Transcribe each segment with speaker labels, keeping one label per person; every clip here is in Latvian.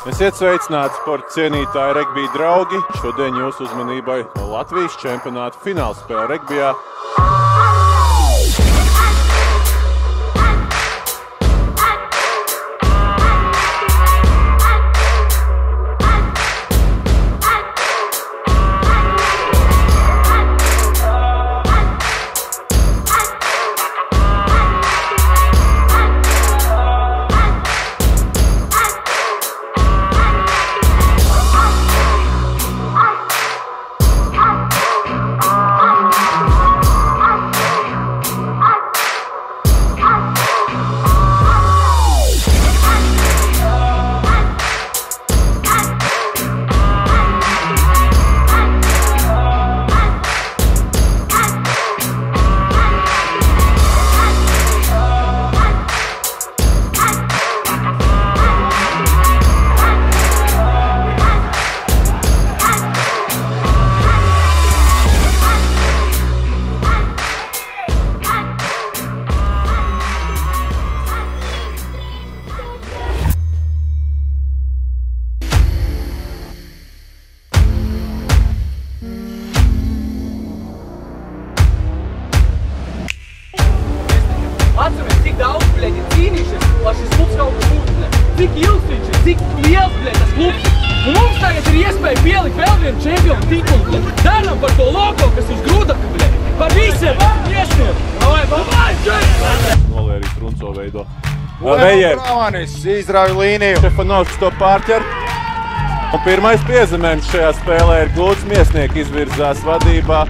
Speaker 1: Esiet sveicināti sporta cienītāji regbija draugi. Šodien jūsu uzmanībai Latvijas čempionāta finālspēle regbijā.
Speaker 2: Atceries, cik daudz, bļeļ, ir cīnīšies, lai šis klubs kaut kas būtu, bļeļ. Cik ilgs viņš ir, cik liels, bļeļ, tas klubs. Un mums tagad ir iespēja pielikt vēl vienu čempionu titulu, bļeļ. Daram par to logo, kas uz grūdaka, bļeļ. Par visiem iesniegt. Vai, čeļ!
Speaker 1: Nolērīt Runco veido. Vejer.
Speaker 3: Bravanis izrauj līniju.
Speaker 1: Šefanovs to pārķer. Un pirmais piezemējums šajā spēlē ir gūts. Miesnieki izvirzās vadībā.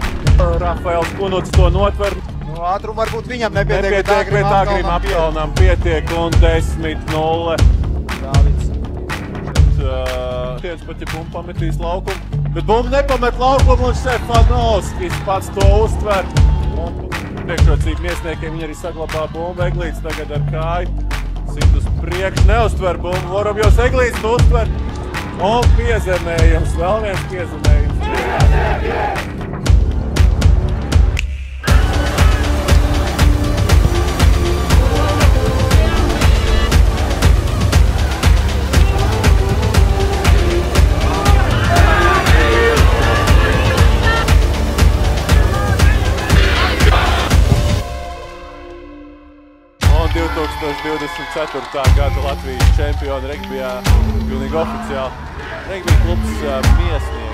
Speaker 1: Rafaels Kunuts to notver.
Speaker 3: Ātrumu varbūt viņam nepietiek,
Speaker 1: bet Agrim apkalnām pietiek un 10-0.
Speaker 3: Dāvids.
Speaker 1: Tiec pat, ja bumba pametīs laukumu. Bet bumba nepamet laukumu un Šefanovskis pats to uztver. Un priekšrocību miesniekiem viņi arī saglabā bumbu. Eglīts tagad ar kāju. Sit uz priekšu, neuztver bumbu. Vorobjovs Eglīts to uztver. Un piezemējums, vēl viens piezemējums. Un 2024. gada Latvijas čempioni regbijā pilnīgi oficiāli. Regbija klubs Miesnieki.